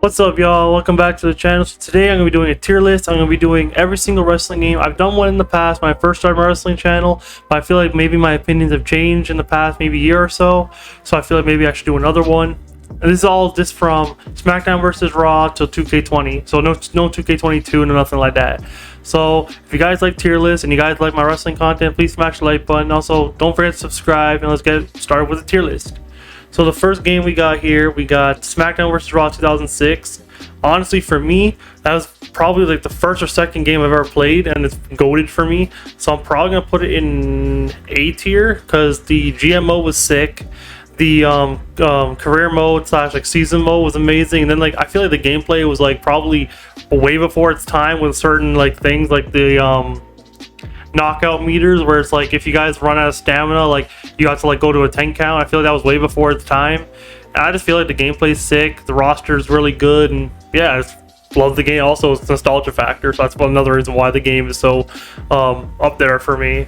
What's up, y'all? Welcome back to the channel. So today I'm going to be doing a tier list. I'm going to be doing every single wrestling game. I've done one in the past when I first started my wrestling channel, but I feel like maybe my opinions have changed in the past maybe year or so. So I feel like maybe I should do another one. And this is all just from Smackdown versus Raw to 2K20. So no 2K22 and nothing like that. So if you guys like tier lists and you guys like my wrestling content, please smash the like button. Also, don't forget to subscribe, and let's get started with the tier list. So the first game we got here, we got Smackdown vs. Raw 2006. Honestly, for me, that was probably like the first or second game I've ever played, and it's goated for me. So I'm probably gonna put it in A tier because the GMO was sick. The career mode / like season mode was amazing, and then like I feel like the gameplay was like probably way before its time with certain like things like the knockout meters, where it's like if you guys run out of stamina, like you have to like go to a 10 count. I feel like that was way before its time, and I just feel like the gameplay is sick, the roster is really good, and yeah, I just love the game. Also, it's nostalgia factor, so that's another reason why the game is so up there for me.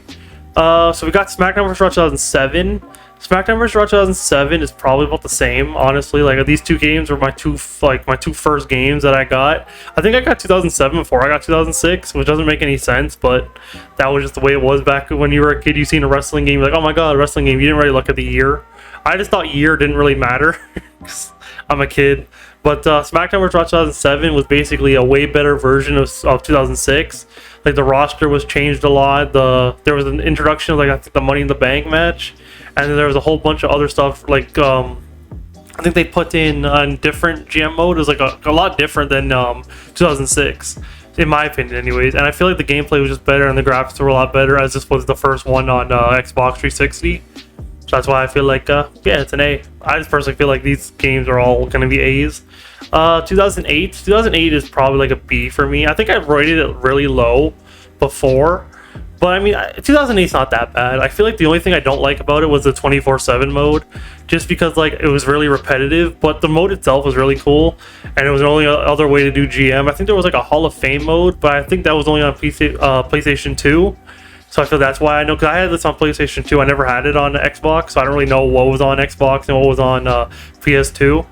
So we got Smackdown vs. Raw 2007. Smackdown vs. Raw 2007 is probably about the same, honestly. Like these two games were my two first games that I got. I think I got 2007 before I got 2006, which doesn't make any sense, but that was just the way it was back when you were a kid. You seen a wrestling game, you're like, oh my god, a wrestling game. You didn't really look at the year. I just thought year didn't really matter. I'm a kid. But Smackdown vs. Raw 2007 was basically a way better version of 2006. Like the roster was changed a lot. There was an introduction of like I think the Money in the Bank match, and then there was a whole bunch of other stuff. Like I think they put in a different GM mode. It was like a lot different than 2006, in my opinion, anyways. And I feel like the gameplay was just better and the graphics were a lot better, as this was the first one on Xbox 360. So that's why I feel like yeah, it's an A. I just personally feel like these games are all gonna be A's. 2008 is probably like a B for me. I think I've rated it really low before, but I mean 2008 is not that bad. I feel like the only thing I don't like about it was the 24/7 mode, just because like it was really repetitive, but the mode itself was really cool, and it was the only other way to do GM. I think there was like a Hall of Fame mode, but I think that was only on PlayStation 2. So I feel that's why I know, because I had this on PlayStation 2. I never had it on Xbox, so I don't really know what was on Xbox and what was on PS2.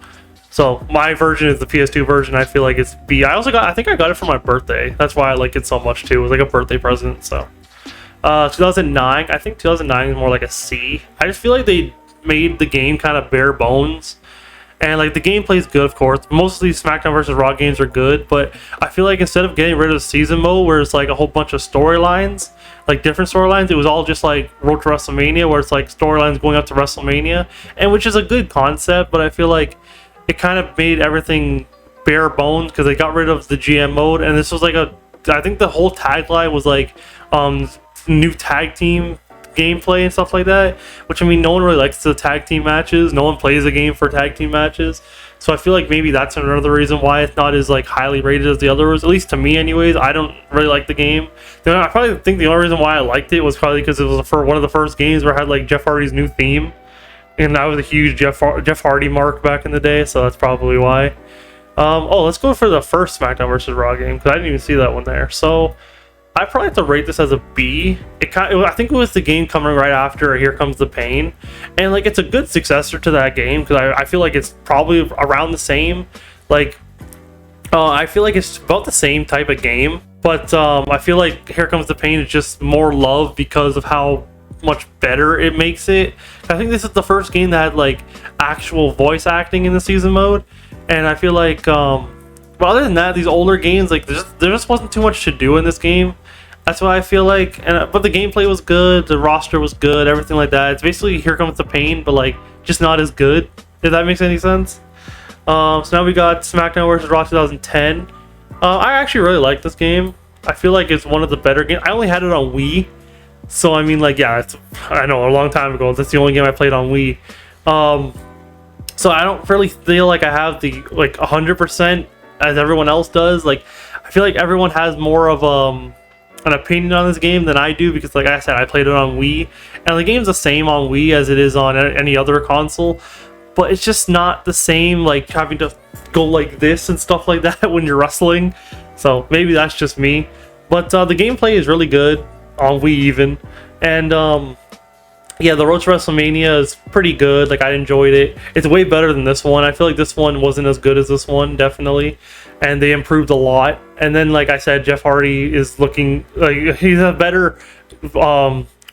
So my version is the PS2 version. I feel like it's B. I think I got it for my birthday. That's why I like it so much too. It was like a birthday present. So 2009, I think 2009 is more like a C. I just feel like they made the game kind of bare bones. And like the gameplay is good, of course. Most of these Smackdown vs. Raw games are good, but I feel like instead of getting rid of the season mode, where it's like a whole bunch of storylines, like different storylines, it was all just like Road to WrestleMania, where it's like storylines going up to WrestleMania, and which is a good concept, but I feel like it kind of made everything bare bones because they got rid of the GM mode, and this was like I think the whole tagline was like new tag team gameplay and stuff like that, which I mean no one really likes the tag team matches. No one plays a game for tag team matches, so I feel like maybe that's another reason why it's not as like highly rated as the others, at least to me anyways. I don't really like the game. Then I probably think the only reason why I liked it was probably because it was for one of the first games where I had like Jeff Hardy's new theme, and I was a huge Jeff Hardy mark back in the day, so that's probably why. Oh, let's go for the first Smackdown vs. Raw game, because I didn't even see that one there. So I probably have to rate this as a B. I think it was the game coming right after Here Comes the Pain, and like it's a good successor to that game, because I feel like it's probably around the same. Like I feel like it's about the same type of game, but I feel like Here Comes the Pain is just more love because of how much better it makes it. I think this is the first game that had like actual voice acting in the season mode, and I feel like but other than that, these older games, like there just wasn't too much to do in this game. That's what I feel like. But the gameplay was good, the roster was good, everything like that. It's basically Here Comes the Pain, but like just not as good, if that makes any sense. So now we got Smackdown vs. Raw 2010. I actually really like this game. I feel like it's one of the better games. I only had it on Wii, so I mean, like, yeah, I know a long time ago. That's the only game I played on Wii. So I don't really feel like I have the like 100% as everyone else does. Like I feel like everyone has more of an opinion on this game than I do, because like I said, I played it on Wii, and the game's the same on Wii as it is on any other console, but it's just not the same, like having to go like this and stuff like that when you're wrestling. So maybe that's just me, but the gameplay is really good on Wii even, and yeah, the Road to WrestleMania is pretty good. Like, I enjoyed it. It's way better than this one. I feel like this one wasn't as good as this one, definitely, and they improved a lot. And then, like I said, Jeff Hardy is looking like he's a better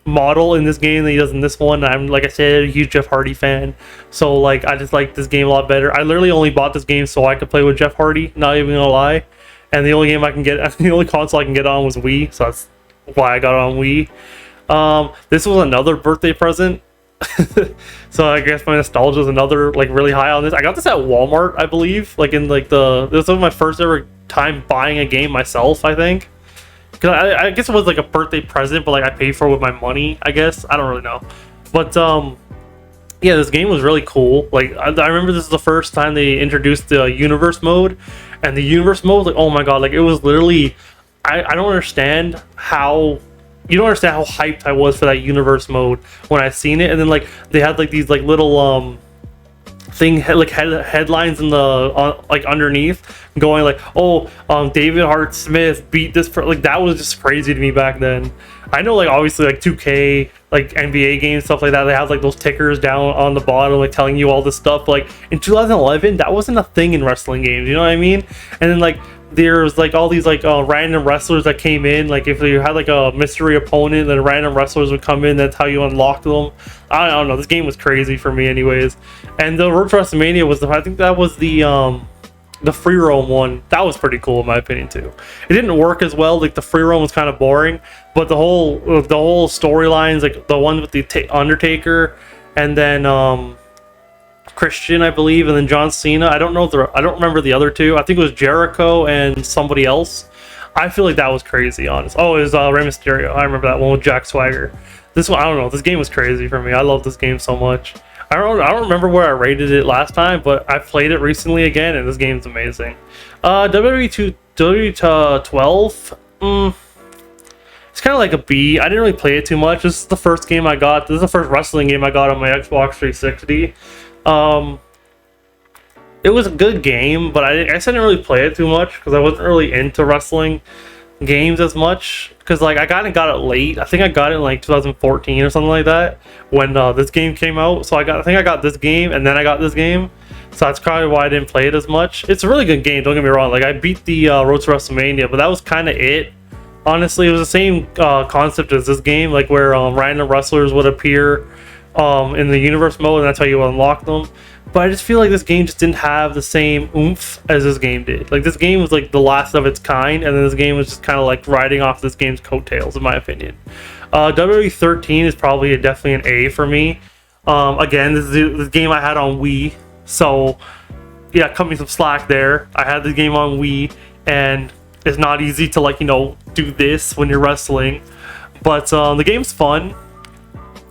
model in this game than he does in this one. I'm, like I said, a huge Jeff Hardy fan, so like I just like this game a lot better. I literally only bought this game so I could play with Jeff Hardy, not even gonna lie. And the only game I can get, the only console I can get on was Wii, so that's why I got it on Wii. This was another birthday present. So I guess my nostalgia is another, like, really high on this. I got this at Walmart, I believe, like in like this was my first ever time buying a game myself, I think, because I guess it was like a birthday present, but like I paid for it with my money, I guess. I don't really know, but yeah, this game was really cool. Like, I remember this is the first time they introduced the universe mode, and the universe mode, like, oh my god, like, it was literally, I don't understand how, you don't understand how hyped I was for that universe mode when I seen it. And then, like, they had like these like little headlines in the like underneath going like, oh, David Hart Smith beat this like, that was just crazy to me back then. I know, like, obviously, like 2K, like NBA games, stuff like that, they have like those tickers down on the bottom, like telling you all this stuff. But, like, in 2011, that wasn't a thing in wrestling games, you know what I mean? And then, like, there's like all these like random wrestlers that came in. Like, if you had like a mystery opponent, then random wrestlers would come in. That's how you unlocked them. I don't know, this game was crazy for me anyways. And the Road to WrestleMania was I think that was the free roam one. That was pretty cool in my opinion too. It didn't work as well, like the free roam was kind of boring, but the whole storylines, like the one with the Undertaker and then Christian, I believe, and then John Cena. I don't remember the other two. I think it was Jericho and somebody else. I feel like that was crazy, honest. Oh, it was Rey Mysterio. I remember that one with Jack Swagger. This one, I don't know. This game was crazy for me. I love this game so much. I don't remember where I rated it last time, but I played it recently again, and this game's amazing. WWE2K20. It's kind of like a B. I didn't really play it too much. This is the first game I got. This is the first wrestling game I got on my Xbox 360. It was a good game, but I guess I didn't really play it too much because I wasn't really into wrestling games as much. Because, like, I got it late. I think I got it in like 2014 or something like that when this game came out. So I think I got this game and then I got this game. So that's probably why I didn't play it as much. It's a really good game, don't get me wrong. Like, I beat the Road to WrestleMania, but that was kind of it. Honestly, it was the same concept as this game, like where random wrestlers would appear in the universe mode, and that's how you unlock them. But I just feel like this game just didn't have the same oomph as this game did. Like, this game was like the last of its kind, and then this game was just kind of like riding off this game's coattails, in my opinion. WWE 13 is probably definitely an A for me. Again, this is the game I had on Wii, so yeah, cut me some slack there. I had the game on Wii, and it's not easy to, like, you know, do this when you're wrestling. But the game's fun.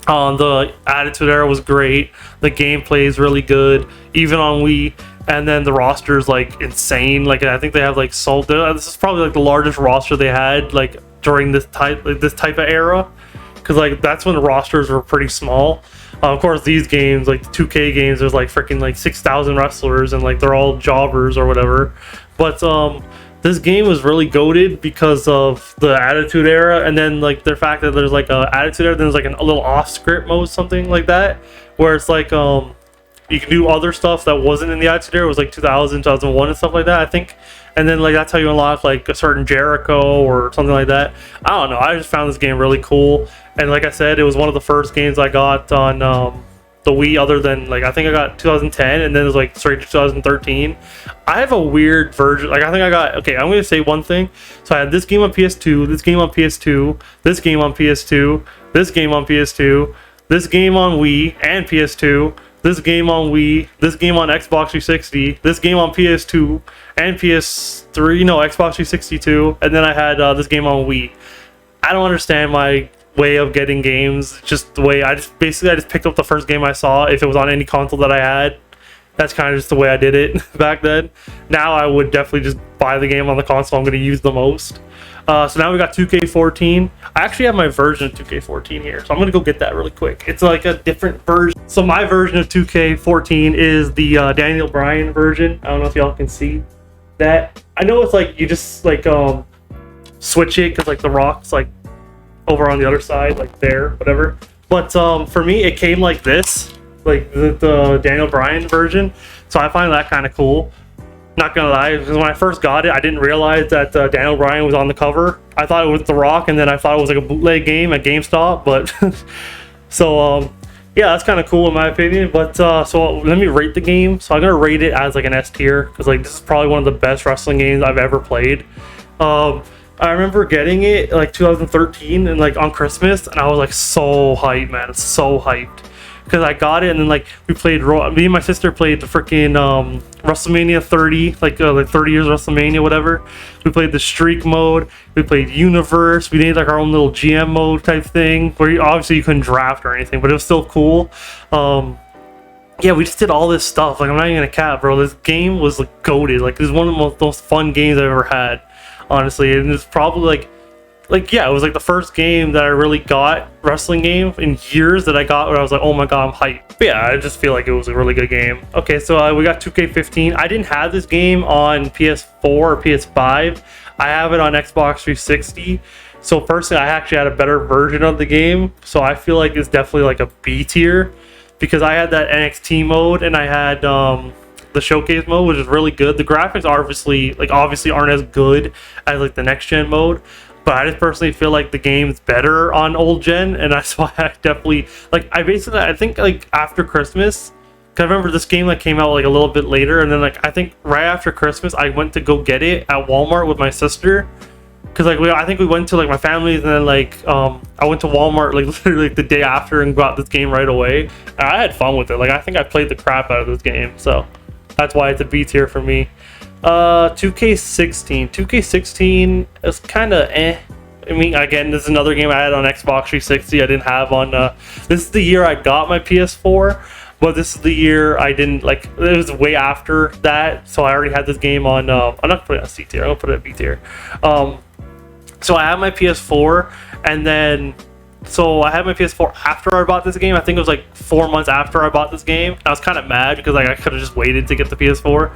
The Attitude Era was great. The gameplay is really good, even on Wii. And then the roster is like insane. Like, I think they have like this is probably like the largest roster they had like during this type of era, because like that's when the rosters were pretty small. Of course, these games, like the 2K games, there's like freaking like 6,000 wrestlers and like they're all jobbers or whatever. But this game was really goated because of the Attitude Era, and then like the fact that there's like a Attitude Era, then there's like a little off-script mode, something like that, where it's like you can do other stuff that wasn't in the Attitude Era. It was like 2000, 2001 and stuff like that, I think. And then like that's how you unlock like a certain Jericho or something like that. I don't know. I just found this game really cool, and like I said, it was one of the first games I got on the Wii, other than like I think I got 2010, and then it was like straight to 2013. I have a weird version. Like, I think I got, okay, I'm gonna say one thing. So I had this game on PS2, this game on PS2, this game on PS2, this game on PS2, this game on Wii and PS2, this game on Wii, this game on Xbox 360, this game on PS2 and PS3, no, Xbox 360 too, and then I had this game on Wii. I don't understand my way of getting games. Just the way I just picked up the first game I saw if it was on any console that I had. That's kind of just the way I did it back then. Now I would definitely just buy the game on the console I'm going to use the most. So now we got 2K14. I actually have my version of 2K14 here, so I'm going to go get that really quick. It's like a different version. So my version of 2K14 is the Daniel Bryan version. I don't know if y'all can see that. I know it's like you just like switch it because like the Rock's like over on the other side, like there, whatever. But for me, it came like this, like the Daniel Bryan version. So I find that kind of cool. Not gonna lie, because when I first got it, I didn't realize that Daniel Bryan was on the cover. I thought it was The Rock, and then I thought it was like a bootleg game at GameStop. But so yeah, that's kind of cool in my opinion. But so let me rate the game. So I'm gonna rate it as like an S tier, because like this is probably one of the best wrestling games I've ever played. I remember getting it like 2013 and like on Christmas, and I was like so hyped, man, so hyped, because I got it, and then like we played. Me and my sister played the freaking WrestleMania 30, like 30 years WrestleMania, whatever. We played the Streak mode. We played Universe. We made like our own little GM mode type thing, where obviously you couldn't draft or anything, but it was still cool. Yeah, we just did all this stuff. Like, I'm not even gonna cap, bro. This game was like goated. Like, this is one of the most fun games I've ever had, honestly. And it's probably like yeah, it was like the first game that I really got wrestling game in years that I got where I was like, oh my god, I'm hyped. But yeah, I just feel like it was a really good game. Okay, so we got 2K15. I didn't have this game on PS4 or PS5. I have it on Xbox 360. So personally, I actually had a better version of the game. So I feel like it's definitely like a B tier, because I had that NXT mode and I had the showcase mode, which is really good. The graphics obviously aren't as good as like the next gen mode, but I just personally feel like the game's better on old gen, and that's why I definitely I think like after Christmas, cause I remember this game like came out like a little bit later, and then like I think right after Christmas I went to go get it at Walmart with my sister, because like I think we went to like my family's, and then like I went to Walmart like literally like the day after and got this game right away, and I had fun with it. Like I think I played the crap out of this game, so that's why it's a B tier for me. 2K16 is kind of eh. I mean, again, this is another game I had on Xbox 360. I didn't have on this is the year I got my PS4, but this is the year I didn't, like, it was way after that, so I already had this game on I'm not putting it on C tier, I'm gonna put it at B tier. So I had my PS4, and then so I had my PS4 after I bought this game. I think it was like 4 months after I bought this game. I was kind of mad because like I could have just waited to get the PS4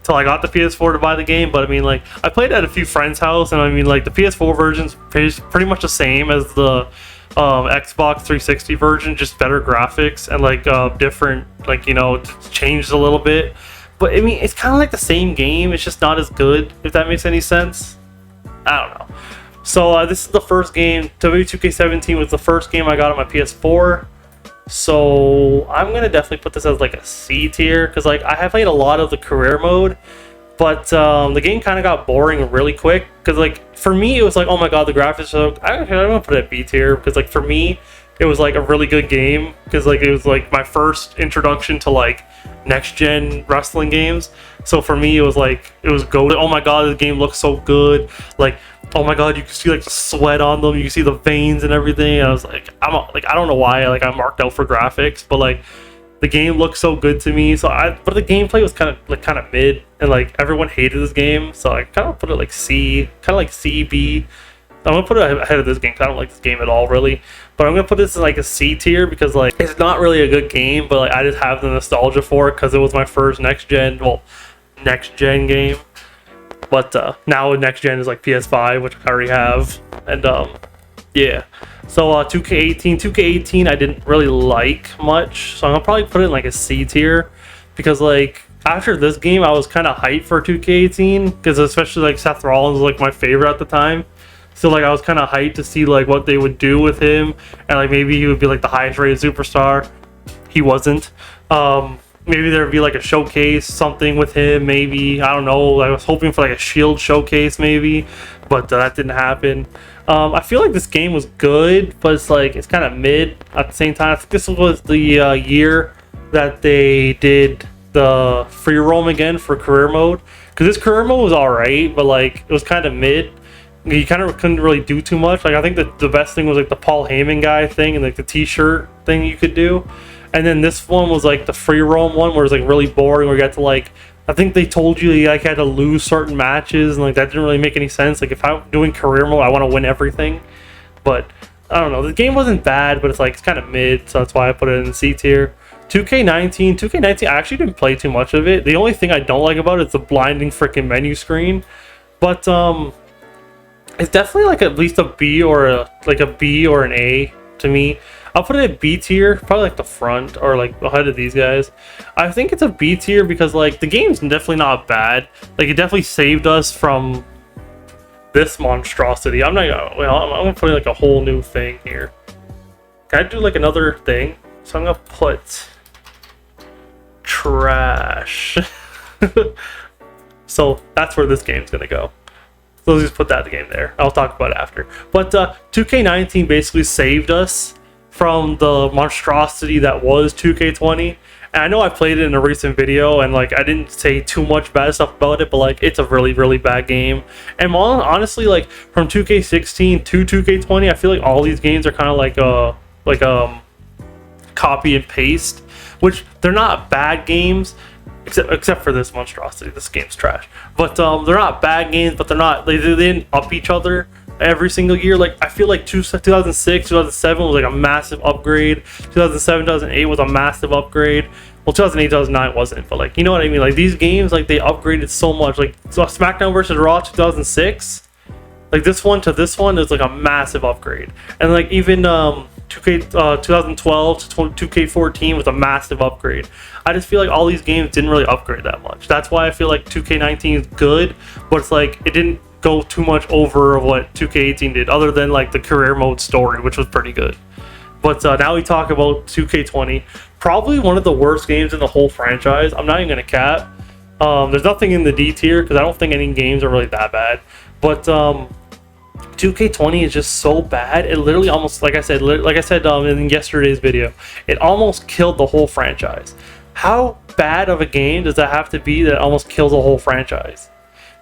till I got the PS4 to buy the game. But I mean, like, I played at a few friends' house, and I mean, like, the PS4 version's pretty much the same as the Xbox 360 version, just better graphics and like different, like, you know, changed a little bit. But I mean, it's kind of like the same game. It's just not as good, if that makes any sense. I don't know. So this is the first game. W2K17 was the first game I got on my PS4. So I'm gonna definitely put this as like a C tier, because like I have played a lot of the career mode, but the game kind of got boring really quick. Because like for me, it was like, oh my god, the graphics are. I'm gonna put it at B tier, because like for me, it was like a really good game, because like it was like my first introduction to like next gen wrestling games. So for me, it was good. Oh my god, the game looks so good. Like, oh my god, you can see like the sweat on them, you can see the veins and everything. And I was like, I don't know why like I marked out for graphics, but like the game looked so good to me. But the gameplay was kind of mid, and like everyone hated this game, so I kind of put it like C, kind of like C, B. I'm gonna put it ahead of this game because I don't like this game at all, really. But I'm gonna put this in like a C tier, because like it's not really a good game, but like I just have the nostalgia for it because it was my first next gen game. But now next gen is like PS5, which I already have, and yeah. So 2K18 I didn't really like much, so I'm gonna probably put it in like a C tier, because like after this game I was kind of hyped for 2K18, because especially like Seth Rollins was like my favorite at the time. So like I was kind of hyped to see like what they would do with him, and like maybe he would be like the highest rated superstar. He wasn't. Maybe there'd be like a showcase, something with him, maybe. I don't know. I was hoping for like a Shield showcase maybe, but that didn't happen. I feel like this game was good, but it's kind of mid at the same time. I think this was the year that they did the free roam again for career mode, because this career mode was alright, but like it was kind of mid. You kind of couldn't really do too much. Like I think the best thing was like the Paul Heyman guy thing and like the t-shirt thing you could do. And then this one was like the free roam one, where it's like really boring, where you got to like, I think they told you like had to lose certain matches, and like that didn't really make any sense. Like if I'm doing career mode, I want to win everything. But I don't know, the game wasn't bad, but it's kind of mid, so that's why I put it in C tier. 2K19, I actually didn't play too much of it. The only thing I don't like about it is the blinding freaking menu screen. But it's definitely like at least a B or an A to me. I'll put it at B tier, probably like the front or like ahead of these guys. I think it's a B tier because like the game's definitely not bad. Like it definitely saved us from this monstrosity. I'm not gonna, well, I'm gonna put like a whole new thing here. Can I do like another thing? So I'm gonna put trash. So that's where this game's gonna go. So let's just put that game there. I'll talk about it after. But 2K19 basically saved us from the monstrosity that was 2K20. And I know I played it in a recent video and like I didn't say too much bad stuff about it, but like it's a really, really bad game. And honestly, like from 2K16 to 2K20, I feel like all these games are kind of like copy and paste, which they're not bad games. Except for this monstrosity, this game's trash. But they're not bad games, but they didn't up each other every single year. Like I feel like 2006, 2007 was like a massive upgrade. 2007, 2008 was a massive upgrade. Well, 2008, 2009 wasn't, but like you know what I mean. Like these games, like they upgraded so much. Like so Smackdown versus Raw 2006, like this one to this one is like a massive upgrade. And like even 2012 to 2K14 was a massive upgrade. I just feel like all these games didn't really upgrade that much. That's why I feel like 2K19 is good, but it's like it didn't go too much over what 2K18 did, other than like the career mode story, which was pretty good. But now we talk about 2K20, probably one of the worst games in the whole franchise. I'm not even gonna cap. There's nothing in the D tier because I don't think any games are really that bad. But 2K20 is just so bad. It literally almost, like I said in yesterday's video, it almost killed the whole franchise. How bad of a game does that have to be that it almost kills a whole franchise?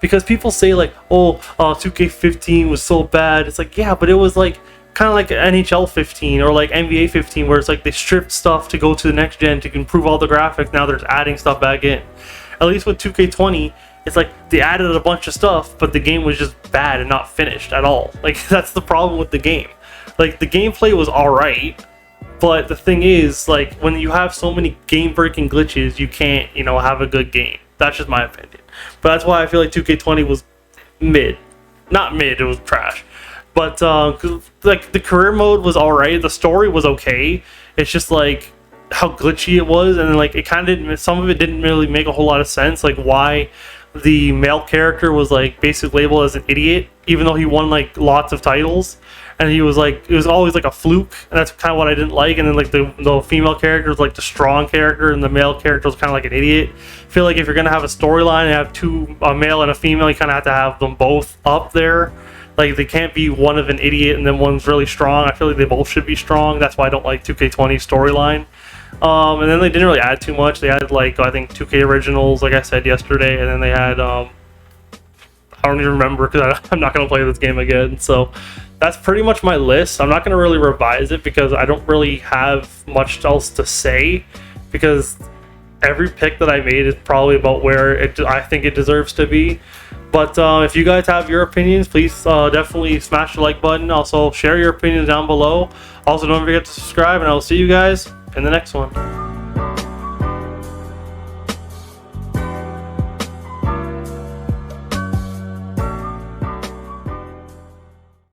Because people say like, oh, 2K15 was so bad. It's like, yeah, but it was like kind of like NHL 15 or like NBA 15, where it's like they stripped stuff to go to the next gen to improve all the graphics. Now they're just adding stuff back in. At least with 2K20, it's like they added a bunch of stuff, but the game was just bad and not finished at all. Like that's the problem with the game. Like the gameplay was alright, but the thing is, like when you have so many game-breaking glitches, you can't, you know, have a good game. That's just my opinion. But that's why I feel like 2K20 was mid. Not mid, it was trash. But like the career mode was alright, the story was okay. It's just like how glitchy it was, and like it kind of didn't. Some of it didn't really make a whole lot of sense. Like why the male character was like basically labeled as an idiot, even though he won like lots of titles, and he was like, it was always like a fluke, and that's kind of what I didn't like. And then like the female character was like the strong character, and the male character was kind of like an idiot. I feel like if you're gonna have a storyline and have two, a male and a female, you kind of have to have them both up there. Like they can't be one of an idiot and then one's really strong. I feel like they both should be strong. That's why I don't like 2K20 storyline. And then they didn't really add too much. They added like, I think 2K originals, like I said yesterday, and then they had I don't even remember because I'm not gonna play this game again. So that's pretty much my list. I'm not gonna really revise it because I don't really have much else to say, because every pick that I made is probably about where I think it deserves to be. But if you guys have your opinions, please definitely smash the like button. Also, share your opinions down below. Also, don't forget to subscribe, and I will see you guys in the next one.